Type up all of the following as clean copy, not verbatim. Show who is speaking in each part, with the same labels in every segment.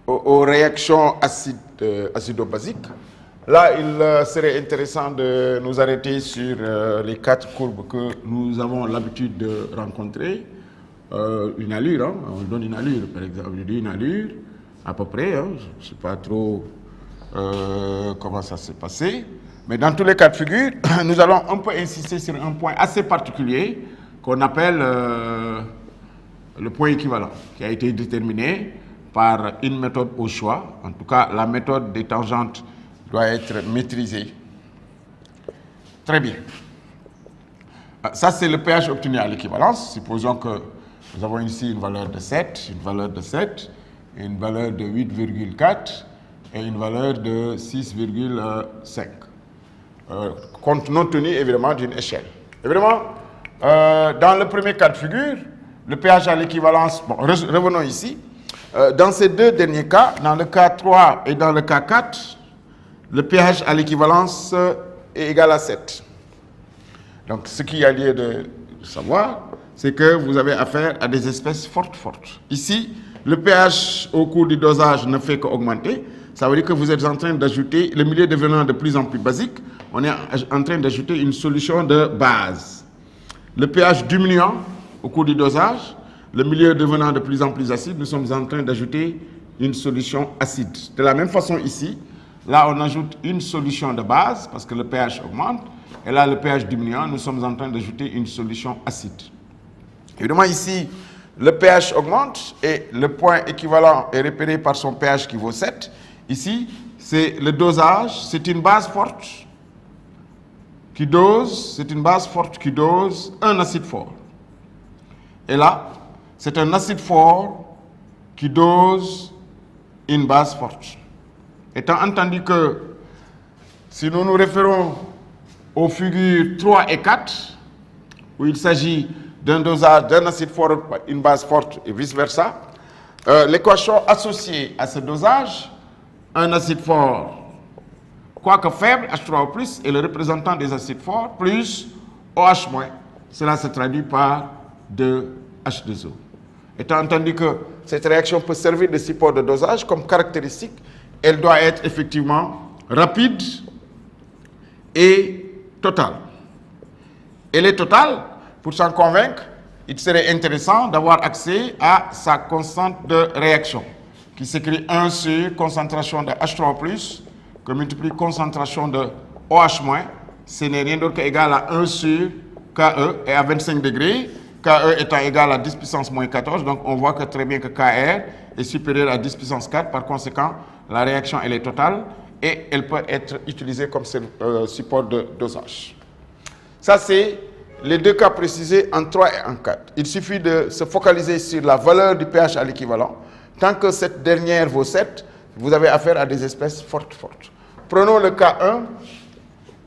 Speaker 1: aux réactions acido-basiques. Là, il serait intéressant de nous arrêter sur les 4 courbes que nous avons l'habitude de rencontrer. Une allure, hein, on donne une allure, par exemple. Je dis une allure, à peu près, hein, je ne sais pas trop comment ça s'est passé. Mais dans tous les cas de figure, nous allons un peu insister sur un point assez particulier qu'on appelle le point équivalent, qui a été déterminé par une méthode au choix. En tout cas, la méthode des tangentes doit être maîtrisée. Très bien. Ça, c'est le pH obtenu à l'équivalence. Supposons que nous avons ici une valeur de 7, une valeur de 7, une valeur de 8,4 et une valeur de 6,5. Compte non tenu, évidemment, d'une échelle. Évidemment, dans le premier cas de figure, le pH à l'équivalence, bon, revenons ici. Dans ces deux derniers cas, dans le cas 3 et dans le cas 4, le pH à l'équivalence est égal à 7. Donc, ce qu'il y a lieu de savoir, c'est que vous avez affaire à des espèces fortes. Ici, le pH au cours du dosage ne fait qu'augmenter. Ça veut dire que vous êtes en train d'ajouter, le milieu devenant de plus en plus basique, on est en train d'ajouter une solution de base. Le pH diminuant au cours du dosage, le milieu devenant de plus en plus acide, nous sommes en train d'ajouter une solution acide. De la même façon ici, là on ajoute une solution de base parce que le pH augmente, et là le pH diminuant, nous sommes en train d'ajouter une solution acide. Évidemment ici, le pH augmente et le point équivalent est repéré par son pH qui vaut 7. Ici, c'est le dosage, c'est une base forte qui dose, un acide fort. Et là, c'est un acide fort qui dose une base forte. Étant entendu que si nous nous référons aux figures 3 et 4, où il s'agit d'un dosage d'un acide fort, une base forte et vice-versa, l'équation associée à ce dosage, un acide fort, quoique faible, H3O+, est le représentant des acides forts, plus OH-, cela se traduit par 2H2O. Étant entendu que cette réaction peut servir de support de dosage, comme caractéristique, elle doit être effectivement rapide et totale. Elle est totale. Pour s'en convaincre, il serait intéressant d'avoir accès à sa constante de réaction, qui s'écrit 1 sur concentration de H3O+, que multiplie concentration de OH-, ce n'est rien d'autre qu'égal à 1 sur KE, et à 25 degrés, KE étant égal à 10 puissance moins 14, donc on voit que très bien que KR est supérieur à 10 puissance 4, par conséquent, la réaction elle est totale, et elle peut être utilisée comme support de dosage. Ça c'est les deux cas précisés en 3 et en 4. Il suffit de se focaliser sur la valeur du pH à l'équivalent. Tant que cette dernière vaut 7, vous avez affaire à des espèces fortes. Prenons le cas 1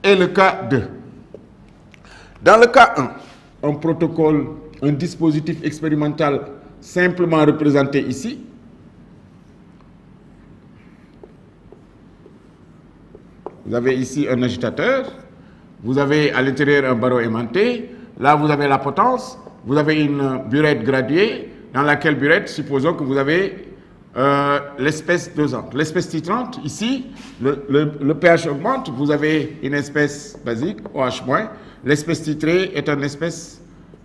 Speaker 1: et le cas 2. Dans le cas 1, un protocole, un dispositif expérimental simplement représenté ici. Vous avez ici un agitateur. Vous avez à l'intérieur un barreau aimanté. Là, vous avez la potence. Vous avez une burette graduée, dans laquelle burette, supposons que vous avez l'espèce dosante. L'espèce titrante, ici, le pH augmente. Vous avez une espèce basique, OH-. L'espèce titrée est une espèce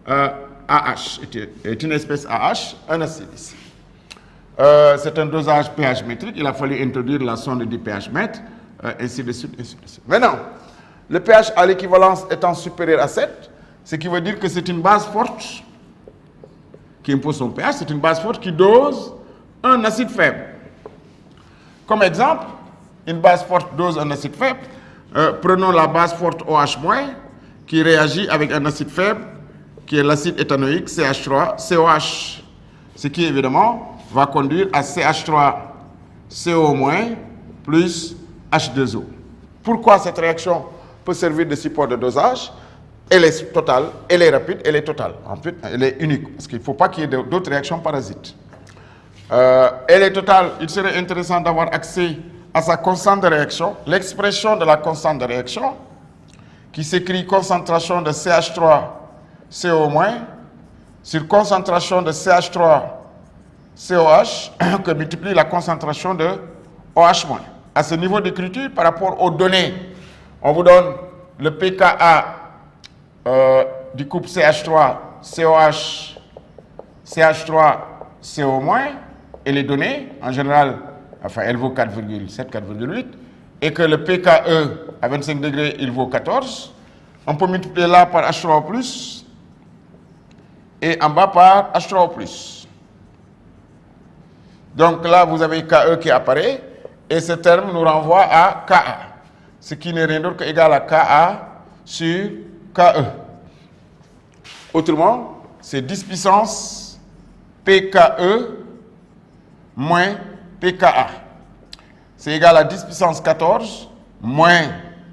Speaker 1: AH. Est une espèce AH, un acide ici. C'est un dosage pH métrique. Il a fallu introduire la sonde du pH mètre, ainsi de suite, ainsi de suite. Maintenant, le pH à l'équivalence étant supérieur à 7, ce qui veut dire que c'est une base forte qui impose son pH, c'est une base forte qui dose un acide faible. Comme exemple, une base forte dose un acide faible. Prenons la base forte OH- qui réagit avec un acide faible, qui est l'acide éthanoïque CH3, COH, ce qui évidemment va conduire à CH3CO- plus H2O. Pourquoi cette réaction peut servir de support de dosage? Elle est totale, elle est rapide, elle est totale. En fait, elle est unique, parce qu'il ne faut pas qu'il y ait d'autres réactions parasites. Elle est totale, il serait intéressant d'avoir accès à sa constante de réaction, l'expression de la constante de réaction, qui s'écrit concentration de CH3CO- sur concentration de CH3 COH que multiplie la concentration de OH-. À ce niveau d'écriture, par rapport aux données, on vous donne le pKa du couple CH3, COH, CH3, CO-, et les données, en général, enfin, elle vaut 4,7, 4,8, et que le pKe à 25 degrés, il vaut 14, on peut multiplier là par H3O+, et en bas par H3O+. Donc là, vous avez Ke qui apparaît, et ce terme nous renvoie à Ka, ce qui n'est rien d'autre qu'égal à Ka sur Ke. Autrement, c'est 10 puissance pKe moins pKa. C'est égal à 10 puissance 14 moins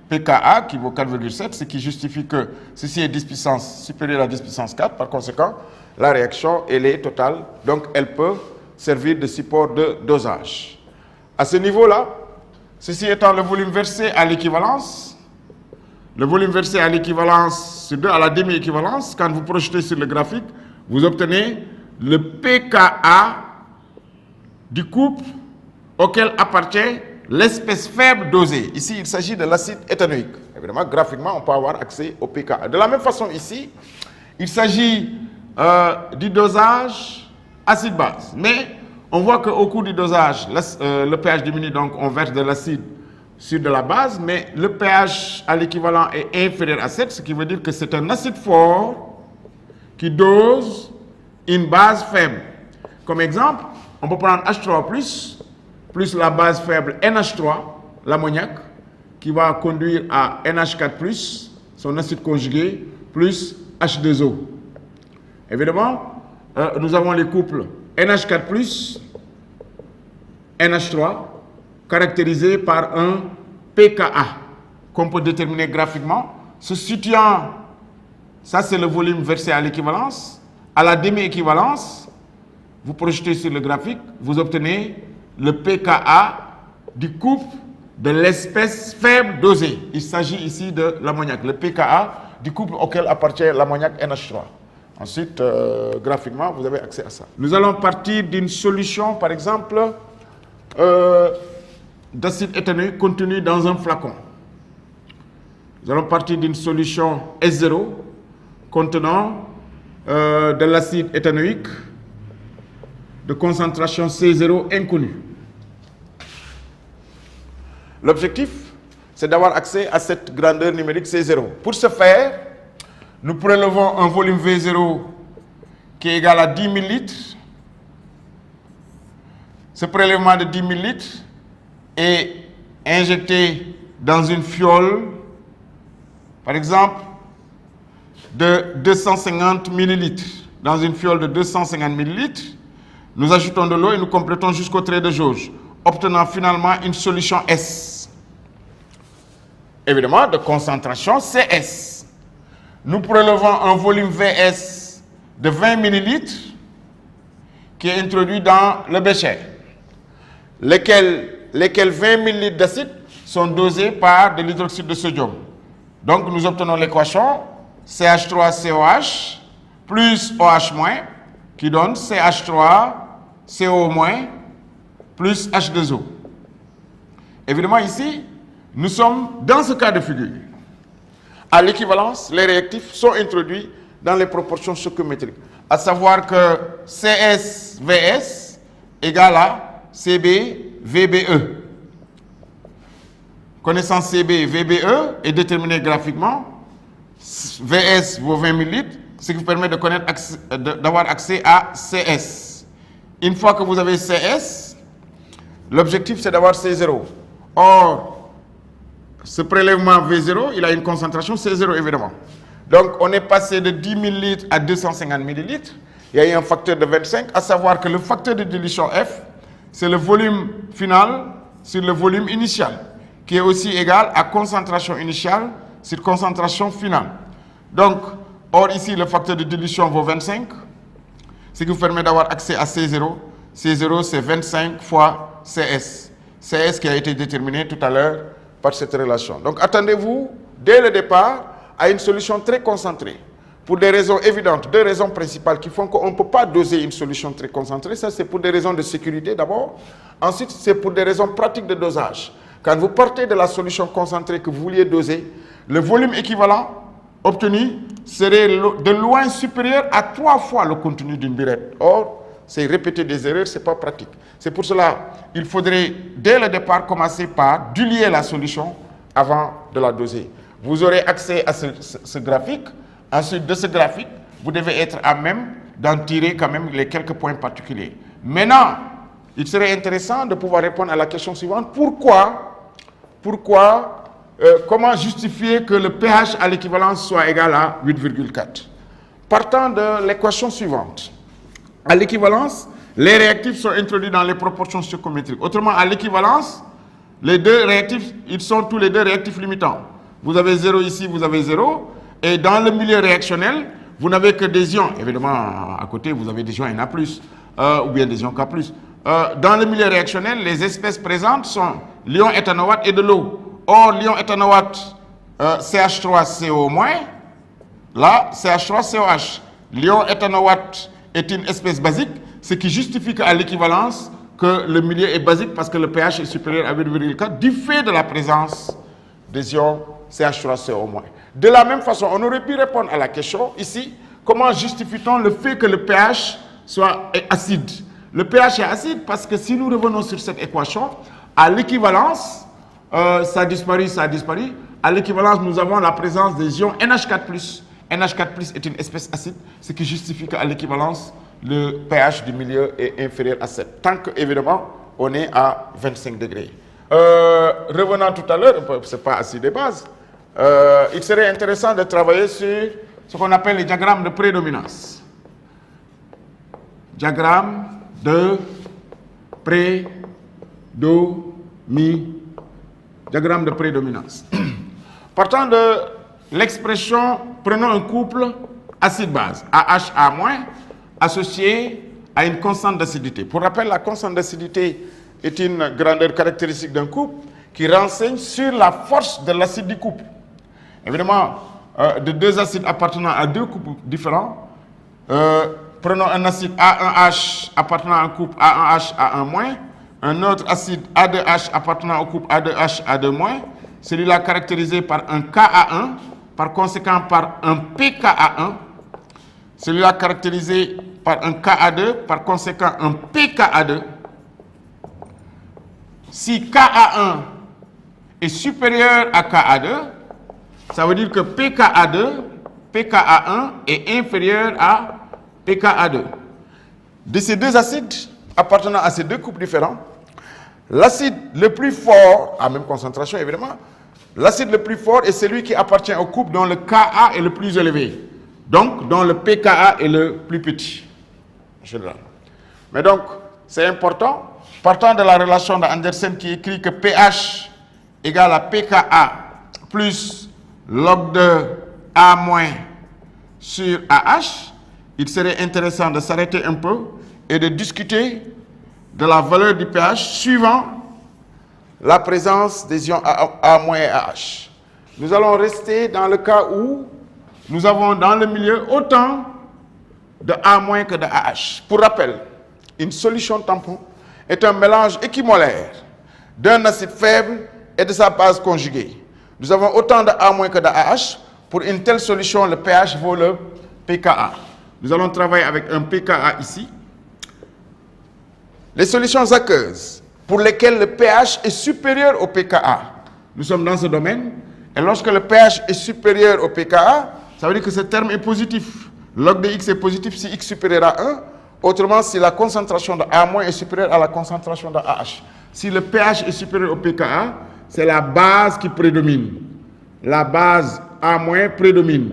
Speaker 1: pKa, qui vaut 4,7, ce qui justifie que ceci est 10 puissance supérieur à 10 puissance 4. Par conséquent, la réaction, elle est totale, donc elle peut servir de support de dosage. À ce niveau-là, ceci étant le volume versé à l'équivalence, le volume versé à l'équivalence, c'est 2 à la demi-équivalence. Quand vous projetez sur le graphique, vous obtenez le pKa du couple auquel appartient l'espèce faible dosée. Ici, il s'agit de l'acide éthanoïque. Évidemment, graphiquement, on peut avoir accès au pKa. De la même façon, ici, il s'agit du dosage acide-base. Mais on voit qu'au cours du dosage, le pH diminue, donc on verse de l'acide sur de la base, mais le pH à l'équivalent est inférieur à 7, ce qui veut dire que c'est un acide fort qui dose une base faible. Comme exemple, on peut prendre H3+, plus la base faible NH3, l'ammoniac, qui va conduire à NH4+, son acide conjugué, plus H2O. Évidemment, nous avons les couples NH4+, NH3, caractérisés par un pKa, qu'on peut déterminer graphiquement, se situant, ça c'est le volume versé à l'équivalence, à la demi-équivalence, vous projetez sur le graphique, vous obtenez le pKa du couple de l'espèce faible dosée. Il s'agit ici de l'ammoniac, le pKa du couple auquel appartient l'ammoniac NH3. Ensuite, graphiquement, vous avez accès à ça. Nous allons partir d'une solution, par exemple, d'acide éthanoïque contenu dans un flacon. Nous allons partir d'une solution S0 contenant de l'acide éthanoïque de concentration C0 inconnue. L'objectif, c'est d'avoir accès à cette grandeur numérique C0. Pour ce faire, nous prélevons un volume V0 qui est égal à 10 000 litres. Ce prélèvement de 10 000 litres est injecté dans une fiole, par exemple, de 250 millilitres. Dans une fiole de 250 millilitres, nous ajoutons de l'eau et nous complétons jusqu'au trait de jauge, obtenant finalement une solution S. Évidemment, de concentration CS. Nous prélevons un volume VS de 20 millilitres qui est introduit dans le bécher, lesquels 20 millilitres d'acide sont dosés par de l'hydroxyde de sodium. Donc nous obtenons l'équation CH3COH plus OH- qui donne CH3CO- plus H2O. Évidemment ici, nous sommes dans ce cas de figure. À l'équivalence, les réactifs sont introduits dans les proportions stoichiométriques, à savoir que CSVS égale à CB-VBE. Connaissant CB-VBE est déterminé graphiquement. VS vaut 20 ml, ce qui vous permet de connaître, d'avoir accès à CS. Une fois que vous avez CS, l'objectif c'est d'avoir C0. Or, ce prélèvement V0, il a une concentration C0 évidemment. Donc, on est passé de 10 000 litres à 250 millilitres. Il y a eu un facteur de 25, à savoir que le facteur de dilution F, c'est le volume final sur le volume initial, qui est aussi égal à concentration initiale sur concentration finale. Donc, or ici, le facteur de dilution vaut 25, ce qui vous permet d'avoir accès à C0. C0, c'est 25 fois CS. CS qui a été déterminé tout à l'heure par cette relation. Donc, attendez-vous, dès le départ, à une solution très concentrée. pour des raisons évidentes, deux raisons principales qui font qu'on ne peut pas doser une solution très concentrée. Ça, c'est pour des raisons de sécurité d'abord. Ensuite, c'est pour des raisons pratiques de dosage. Quand vous partez de la solution concentrée que vous vouliez doser, le volume équivalent obtenu serait de loin supérieur à 3 fois le contenu d'une burette. Or, c'est répéter des erreurs, ce n'est pas pratique. C'est pour cela qu'il faudrait, dès le départ, commencer par diluer la solution avant de la doser. Vous aurez accès à ce graphique. Ensuite, de ce graphique, vous devez être à même d'en tirer quand même les quelques points particuliers. Maintenant, il serait intéressant de pouvoir répondre à la question suivante. Comment justifier que le pH à l'équivalence soit égal à 8,4? Partant de l'équation suivante. À l'équivalence, les réactifs sont introduits dans les proportions stoichiométriques. Autrement, à l'équivalence, les deux réactifs, ils sont tous les deux réactifs limitants. Vous avez 0 ici, vous avez 0. Et dans le milieu réactionnel, vous n'avez que des ions. Évidemment, à côté, vous avez des ions Na+, ou bien des ions K+. Dans le milieu réactionnel, les espèces présentes sont l'ion éthanoate et de l'eau. Or, l'ion éthanoate, CH3CO-, là, CH3COH. L'ion éthanoate est une espèce basique, ce qui justifie qu'à l'équivalence, que le milieu est basique parce que le pH est supérieur à 8,4 du fait de la présence des ions CH3CO-. De la même façon, on aurait pu répondre à la question ici, comment justifie-t-on le fait que le pH soit acide? Le pH est acide parce que si nous revenons sur cette équation, à l'équivalence, ça a disparu. À l'équivalence, nous avons la présence des ions NH4+. NH4+ est une espèce acide, ce qui justifie qu'à l'équivalence, le pH du milieu est inférieur à 7. Tant qu'évidemment, on est à 25 degrés. Revenant tout à l'heure, ce n'est pas acide de base. Il serait intéressant de travailler sur ce qu'on appelle les diagrammes de prédominance. Diagramme de prédominance. Partant de l'expression, prenons un couple acide-base, AHA-, associé à une constante d'acidité. Pour rappel, la constante d'acidité est une grandeur caractéristique d'un couple qui renseigne sur la force de l'acide du couple. Évidemment, de deux acides appartenant à deux couples différents, prenons un acide A1H appartenant à un couple A1H, A1-, un autre acide A2H appartenant au couple A2H, A2-, celui-là caractérisé par un Ka1, par conséquent par un pKa1, celui-là caractérisé par un Ka2, par conséquent un pKa2. Si Ka1 est supérieur à Ka2, ça veut dire que pKa1 est inférieur à pKa2. De ces deux acides appartenant à ces deux couples différents, l'acide le plus fort, à même concentration évidemment, l'acide le plus fort est celui qui appartient au couple dont le Ka est le plus élevé, donc dont le pKa est le plus petit. Mais donc, c'est important, partant de la relation d'Andersen qui écrit que pH égale à pKa plus log de A- sur AH, il serait intéressant de s'arrêter un peu et de discuter de la valeur du pH suivant la présence des ions A- et AH. Nous allons rester dans le cas où nous avons dans le milieu autant de A- que de AH. Pour rappel, une solution tampon est un mélange équimolaire d'un acide faible et de sa base conjuguée. Nous avons autant de A- que de AH. Pour une telle solution, le pH vaut le pKa. Nous allons travailler avec un pKa ici. Les solutions aqueuses pour lesquelles le pH est supérieur au pKa. Nous sommes dans ce domaine. Et lorsque le pH est supérieur au pKa, ça veut dire que ce terme est positif. Log de x est positif si x supérieur à 1. Autrement, si la concentration de A- est supérieure à la concentration de AH. Si le pH est supérieur au pKa, c'est la base qui prédomine. La base A- prédomine.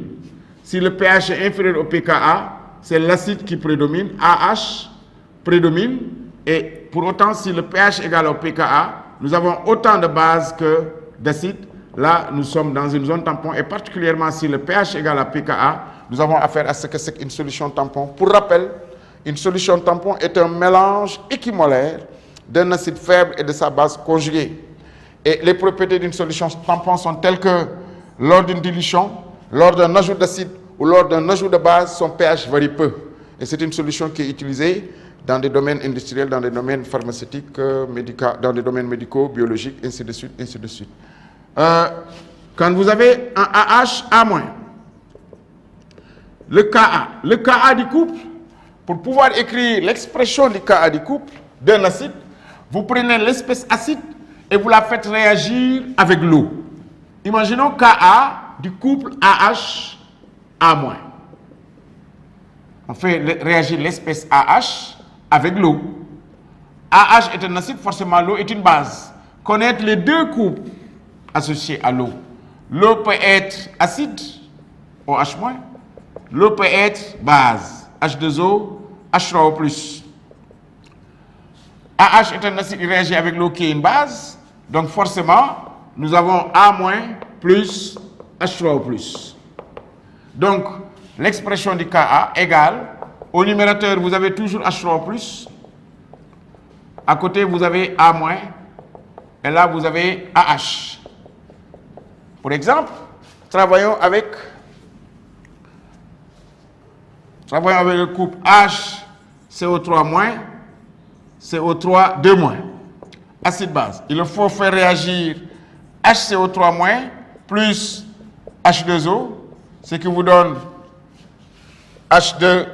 Speaker 1: Si le pH est inférieur au pKa, c'est l'acide qui prédomine. AH prédomine. Et pour autant, si le pH est égal au pKa, nous avons autant de bases que d'acide. Là, nous sommes dans une zone tampon. Et particulièrement si le pH est égal à pKa, nous avons affaire à ce que c'est une solution tampon. Pour rappel, une solution tampon est un mélange équimolaire d'un acide faible et de sa base conjuguée. Et les propriétés d'une solution tampon sont telles que lors d'une dilution, lors d'un ajout d'acide ou lors d'un ajout de base, son pH varie peu. Et c'est une solution qui est utilisée dans des domaines industriels, dans des domaines pharmaceutiques, dans des domaines médicaux, biologiques, ainsi de suite, ainsi de suite. Quand vous avez un AH A-, le Ka du couple, pour pouvoir écrire l'expression du Ka du couple d'un acide, vous prenez l'espèce acide et vous la faites réagir avec l'eau. Imaginons Ka du couple AH A-. On fait réagir l'espèce AH avec l'eau. AH est un acide, forcément l'eau est une base. Connaître les deux couples associés à l'eau. L'eau peut être acide, OH-. L'eau peut être base, H2O, H3O+. AH est un acide qui réagit avec l'eau qui est une base. Donc forcément, nous avons A- plus H3O+. Donc, l'expression du Ka égale, au numérateur, vous avez toujours H3O+. À côté, vous avez A-. Et là, vous avez AH. Pour exemple, travaillons avec le couple HCO3-, CO3 2-. Acide base. Il faut faire réagir HCO3- plus H2O, ce qui vous donne H2.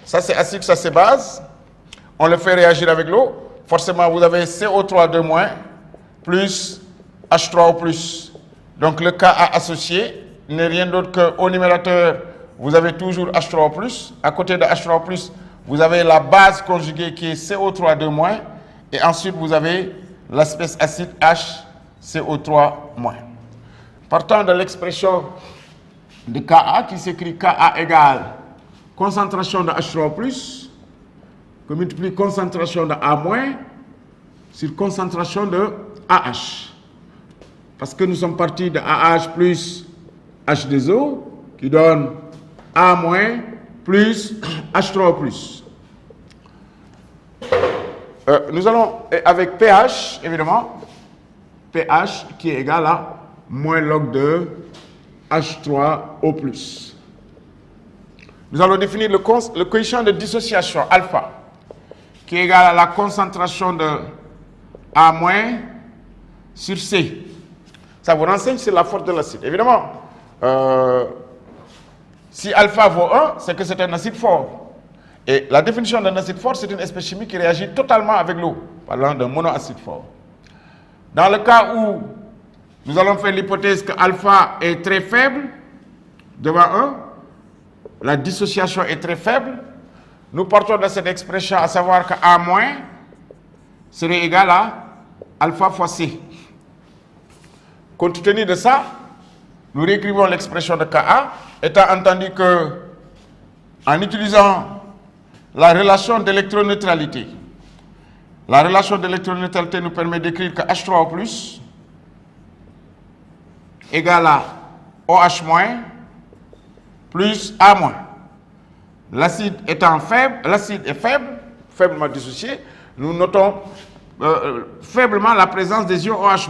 Speaker 1: Ça c'est acide, ça c'est base. On le fait réagir avec l'eau. Forcément, vous avez CO3 2- plus H3O+. Donc le Ka associé n'est rien d'autre qu'au numérateur, vous avez toujours H3O+. À côté de H3O+, vous avez la base conjuguée qui est CO3 2-. Et ensuite, vous avez l'espèce acide HCO3-. Partant de l'expression de Ka qui s'écrit Ka égale concentration de H3O+, que multiplie concentration de A- sur concentration de AH. Parce que nous sommes partis de AH plus H2O qui donne A- plus H3O+. Nous allons avec pH, évidemment, pH qui est égal à moins log de H3O+. Nous allons définir le coefficient de dissociation alpha qui est égal à la concentration de A- sur C. Ça vous renseigne sur la force de l'acide. Évidemment, si alpha vaut 1, c'est que c'est un acide fort. Et la définition d'un acide fort, c'est une espèce chimique qui réagit totalement avec l'eau, parlant d'un monoacide fort. Dans le cas où nous allons faire l'hypothèse que alpha est très faible, devant 1, la dissociation est très faible, nous partons de cette expression à savoir que A- serait égal à alpha fois C. Compte tenu de ça, nous réécrivons l'expression de Ka, étant entendu que, en utilisant la relation d'électroneutralité, la relation d'électroneutralité nous permet d'écrire que H3O+ égale à OH- plus A-. L'acide étant faible, l'acide est faible, faiblement dissocié, nous notons faiblement la présence des ions OH-.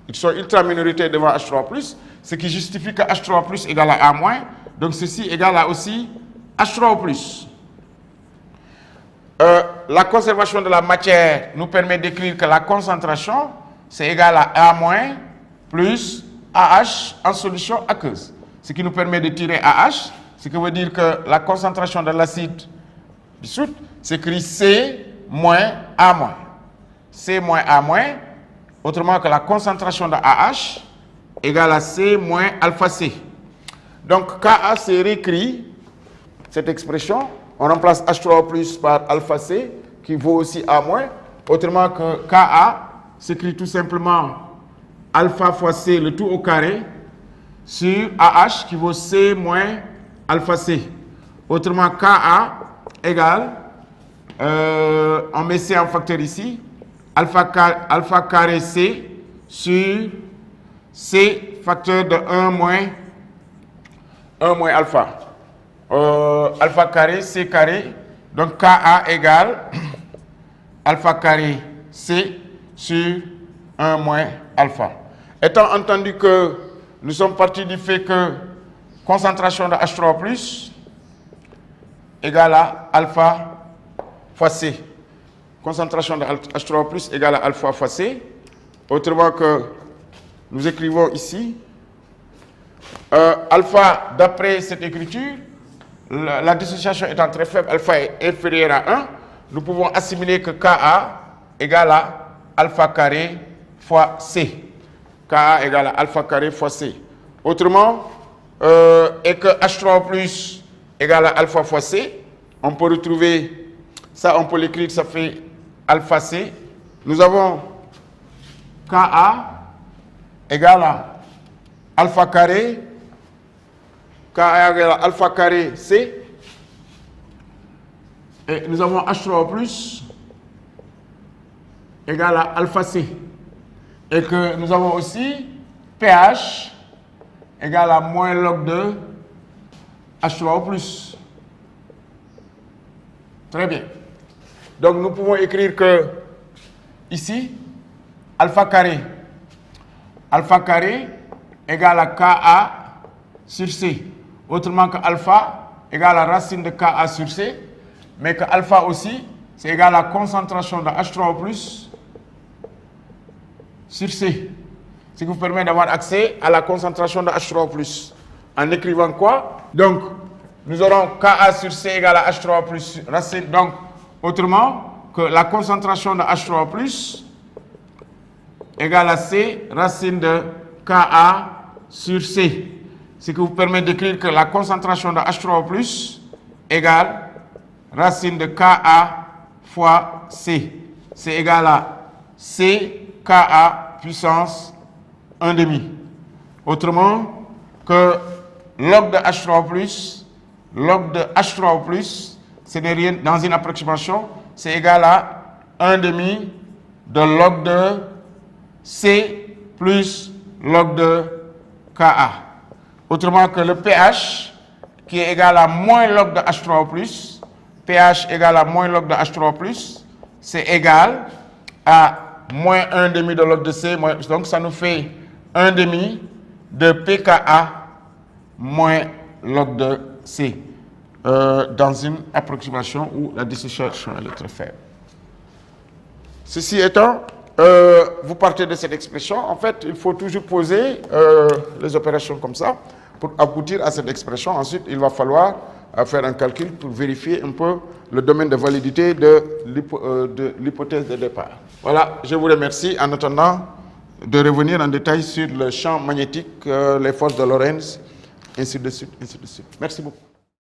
Speaker 1: Ils sont ultra minoritaires devant H3+, ce qui justifie que H3+ égale à A-, donc ceci égale à aussi H3O+. La conservation de la matière nous permet d'écrire que la concentration, c'est égal à A- plus AH en solution aqueuse. Ce qui nous permet de tirer AH, ce qui veut dire que la concentration de l'acide dissoute s'écrit C moins A-. C moins A-, autrement que la concentration de AH égale à C moins alpha C. Donc Ka c'est réécrit, cette expression, on remplace H3O+ par alpha C, qui vaut aussi A-, autrement que Ka s'écrit tout simplement alpha fois C, le tout au carré, sur AH, qui vaut C moins alpha C. Autrement, Ka égale, on met C en facteur ici, alpha carré C sur C facteur de 1 moins alpha. Alpha carré, C carré, donc Ka égale alpha carré C sur 1 moins alpha. Étant entendu que nous sommes partis du fait que concentration de H3O+, égale à alpha fois C. Concentration de H3O+ égale à alpha fois C. Autrement que nous écrivons ici, alpha, d'après cette écriture, la dissociation étant très faible, alpha est inférieur à 1, nous pouvons assimiler que Ka égale à alpha carré fois C. Ka égale à alpha carré fois C. Autrement, et que H3O+ égale à alpha fois C, on peut retrouver, ça on peut l'écrire, ça fait alpha C. Nous avons Ka égale à alpha carré, Ka égale à alpha carré C, et nous avons H3O+ égale à alpha C. Et que nous avons aussi pH égale à moins log de H3O+. Très bien. Donc nous pouvons écrire que ici, alpha carré égale à Ka sur C. Autrement que alpha égale à racine de Ka sur C, mais que alpha aussi, c'est égal à la concentration de H3O+ sur C. Ce qui vous permet d'avoir accès à la concentration de H3O+. En écrivant quoi? Donc, nous aurons Ka sur C égale à H3O+ racine. Donc, autrement, que la concentration de H3O+ égale à C racine de Ka sur C. Ce qui vous permet d'écrire que la concentration de H3O+ égale racine de Ka fois C. C'est égal à C Ka puissance 1,5. Autrement que log de H3O+, ce n'est rien dans une approximation, c'est égal à 1,5 de log de C plus log de Ka. Autrement que le pH, qui est égal à moins log de H3O+, pH égale à moins log de H3O+, c'est égal à moins 1,5 de log de C, donc ça nous fait 1,5 de pKa moins log de C, dans une approximation où la dissociation est très faible. Ceci étant, vous partez de cette expression, en fait, il faut toujours poser les opérations comme ça pour aboutir à cette expression. Ensuite, il va falloir faire un calcul pour vérifier un peu le domaine de validité de l'hypothèse de départ. Voilà, je vous remercie en attendant de revenir en détail sur le champ magnétique, les forces de Lorentz, ainsi de suite, ainsi de suite. Merci beaucoup.